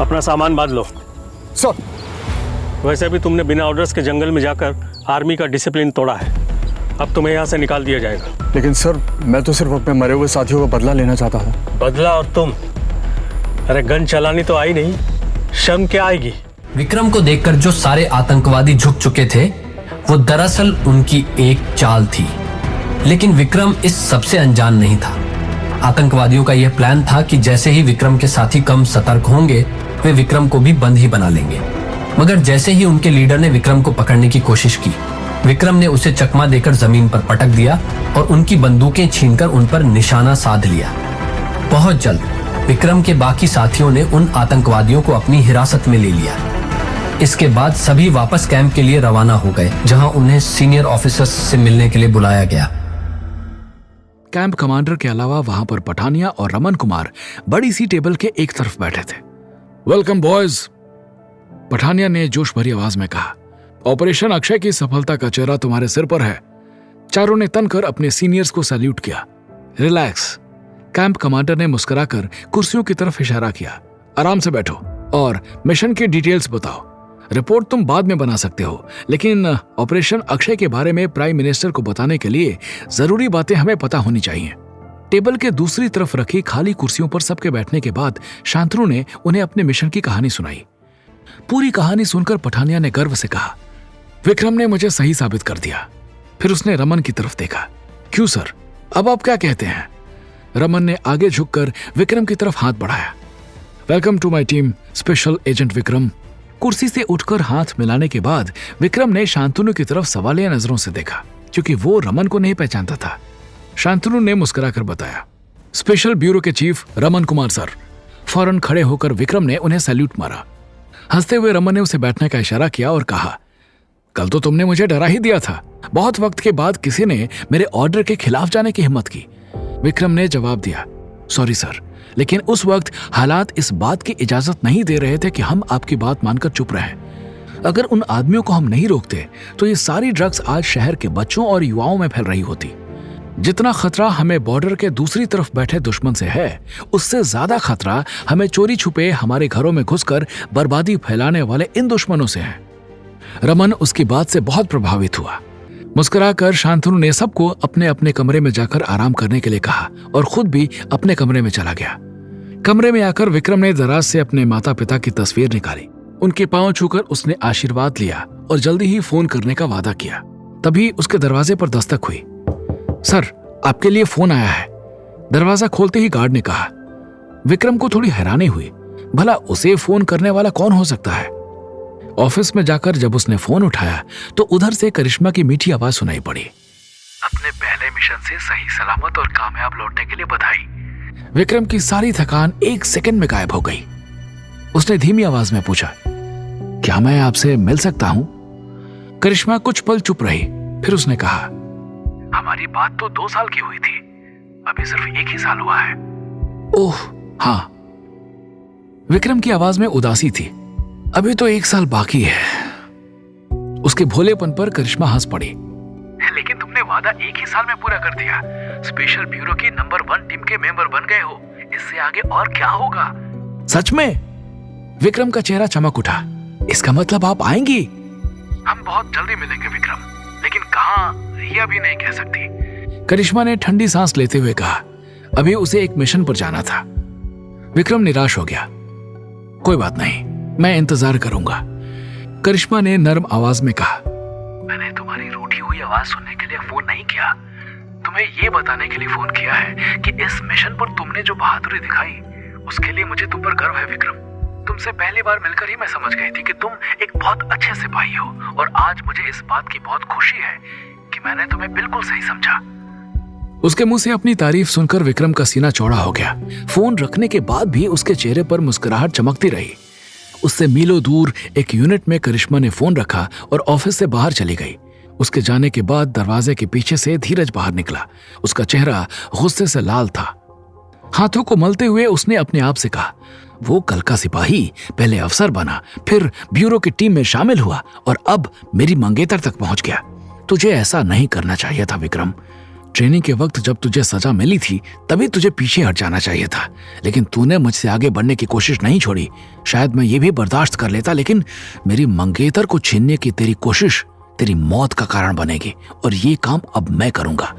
अपना सामान बांध लो। सर। वैसे भी तुमने बिना ऑर्डर्स के जंगल में जाकर आर्मी का डिसिप्लिन तोड़ा है। अब तुम्हें यहाँ से निकाल दिया जाएगा। लेकिन सर, मैं तो सिर्फ अपने मरे हुए साथियों का बदला लेना चाहता था। बदला? और तुम? अरे गन चलानी तो आई नहीं, शर्म क्या आएगी? विक्रम को देखकर जो सारे आतंकवादी झुक चुके थे वो दरअसल उनकी एक चाल थी, लेकिन विक्रम इस सबसे अनजान नहीं था। आतंकवादियों का यह प्लान था कि जैसे ही विक्रम के साथी कम सतर्क होंगे वे विक्रम को भी बंद ही बना लेंगे। मगर जैसे ही उनके लीडर ने विक्रम को पकड़ने की कोशिश की, विक्रम ने उसे चकमा देकर जमीन पर पटक दिया और उनकी बंदूकें छीनकर उन पर निशाना साध लिया। बहुत जल्द विक्रम के बाकी साथियों ने उन आतंकवादियों को अपनी हिरासत में ले लिया। इसके बाद सभी वापस कैंप के लिए रवाना हो गए, जहां उन्हें सीनियर ऑफिसर्स से मिलने के लिए बुलाया गया। कैंप कमांडर के अलावा वहां पर पठानिया और रमन कुमार बड़ी सी टेबल के एक तरफ बैठे थे। वेलकम बॉयज, पठानिया ने जोश भरी आवाज में कहा। ऑपरेशन अक्षय की सफलता का चेहरा तुम्हारे सिर पर है। चारों ने तनकर अपने सीनियर्स को सैल्यूट किया। रिलैक्स, कैंप कमांडर ने मुस्कुराकर कुर्सियों की तरफ इशारा किया। आराम से बैठो और मिशन की डिटेल्स बताओ। रिपोर्ट तुम बाद में बना सकते हो, लेकिन ऑपरेशन अक्षय के बारे में प्राइम मिनिस्टर को बताने के लिए जरूरी बातें हमें पता होनी चाहिए। टेबल के दूसरी तरफ रखी खाली कुर्सियों पर सबके बैठने के बाद शांतनु ने उन्हें अपने मिशन की कहानी सुनाई। पूरी कहानी सुनकर पठानिया ने गर्व से कहा, विक्रम ने मुझे सही साबित कर दिया। फिर उसने रमन की तरफ देखा। क्यों सर, अब आप क्या कहते हैं? रमन ने आगे झुककर विक्रम की तरफ हाथ बढ़ाया। Welcome to my team, special agent Vikram. कुर्सी से उठकर हाथ मिलाने के बाद विक्रम ने शांतनु की तरफ सवालिया नजरों से देखा, क्योंकि वो रमन को नहीं पहचानता था। शांतनु ने मुस्कुराकर बताया, स्पेशल ब्यूरो के चीफ रमन कुमार सर। फौरन खड़े होकर विक्रम ने उन्हें सैल्यूट मारा। हंसते हुए रमन ने उसे बैठने का इशारा किया और कहा, कल तो तुमने मुझे डरा ही दिया था। बहुत वक्त के बाद किसी ने मेरे ऑर्डर के खिलाफ जाने की हिम्मत की। विक्रम ने जवाब दिया, सॉरी सर, लेकिन उस वक्त हालात इस बात की इजाजत नहीं दे रहे थे कि हम आपकी बात मानकर चुप रहें। अगर उन आदमियों को हम नहीं रोकते तो ये सारी ड्रग्स आज शहर के बच्चों और युवाओं में फैल रही होती। जितना खतरा हमें बॉर्डर के दूसरी तरफ बैठे दुश्मन से है, उससे ज्यादा खतरा हमें चोरी छुपे हमारे घरों में घुसकर बर्बादी फैलाने वाले इन दुश्मनों से है। रमन उसकी बात से बहुत प्रभावित हुआ। मुस्कुराकर शांतनु ने सबको अपने अपने कमरे में जाकर आराम करने के लिए कहा और खुद भी अपने कमरे में चला गया। कमरे में आकर विक्रम ने दराज से अपने माता पिता की तस्वीर निकाली। उनके पांव छूकर उसने आशीर्वाद लिया और जल्दी ही फोन करने का वादा किया। तभी उसके दरवाजे पर दस्तक हुई। सर, आपके लिए फोन आया है। दरवाजा खोलते ही गार्ड ने कहा। विक्रम को थोड़ी हैरानी हुई, भला उसे फोन करने वाला कौन हो सकता है। ऑफिस में जाकर जब उसने फोन उठाया तो उधर से करिश्मा की मीठी आवाज सुनाई पड़ी। अपने पहले मिशन से सही सलामत और कामयाब लौटने के लिए बधाई। विक्रम की सारी थकान एक सेकंड में गायब हो गई। उसने धीमी आवाज में पूछा, क्या मैं आपसे मिल सकता हूं? करिश्मा कुछ पल चुप रही, फिर उसने कहा, हमारी बात तो 2 साल की हुई थी, अभी सिर्फ 1 ही साल हुआ है। ओह हाँ। विक्रम की आवाज में उदासी थी। अभी तो 1 साल बाकी है। उसके भोलेपन पर करिश्मा हंस पड़ी। लेकिन तुमने वादा 1 ही साल में पूरा कर दिया। स्पेशल ब्यूरो की नंबर 1 टीम के मेंबर बन गए हो। इससे आगे और क्या होगा? सच में? विक्रम का चेहरा चमक उठा। इसका मतलब आप आएंगी? हम बहुत जल्दी मिलेंगे विक्रम, लेकिन कहां यह भी नहीं कह सकती। करिश्मा ने ठंडी सांस लेते हुए कहा। अभी उसे एक मिशन पर जाना था। विक्रम निराश हो गया। कोई बात नहीं, मैं इंतजार करूंगा। करिश्मा ने नरम आवाज में कहा, मैंने तुम्हारी रूठी हुई आवाज सुनने के लिए फोन नहीं किया, तुम्हें यह बताने के लिए फोन किया है कि इस मिशन पर तुमने जो बहादुरी दिखाई उसके लिए मुझे तुम पर गर्व है विक्रम। तुमसे पहली बार मिलकर ही मैं समझ गई थी कि तुम एक बहुत अच्छे सिपाही हो, और आज मुझे इस बात की बहुत खुशी है कि मैंने तुम्हें बिल्कुल सही समझा। उसके मुंह से अपनी तारीफ सुनकर विक्रम का सीना चौड़ा हो गया। फोन रखने के बाद भी उसके चेहरे पर मुस्कुराहट चमकती रही। उससे मीलों दूर एक यूनिट में करिश्मा ने फोन रखा और ऑफिस से बाहर चली गई। उसके जाने के बाद दरवाजे के पीछे से धीरज बाहर निकला। उसका चेहरा गुस्से से लाल था। हाथों को मलते हुए उसने अपने आप से कहा, वो कल का सिपाही पहले अफसर बना, फिर ब्यूरो की टीम में शामिल हुआ और अब मेरी मंगेतर तक पहुंच गया। तुझे ऐसा नहीं करना चाहिए था विक्रम। ट्रेनिंग के वक्त जब तुझे सजा मिली थी तभी तुझे पीछे हट जाना चाहिए था, लेकिन तूने मुझसे आगे बढ़ने की कोशिश नहीं छोड़ी। शायद मैं ये भी बर्दाश्त कर लेता, लेकिन मेरी मंगेतर को छीनने की तेरी कोशिश तेरी मौत का कारण बनेगी, और ये काम अब मैं करूंगा।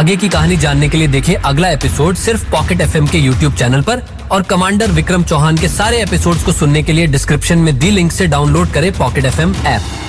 आगे की कहानी जानने के लिए देखें अगला एपिसोड सिर्फ पॉकेट एफएम के यूट्यूब चैनल पर, और कमांडर विक्रम चौहान के सारे एपिसोड्स को सुनने के लिए डिस्क्रिप्शन में दी लिंक से डाउनलोड करें पॉकेट एफएम ऐप।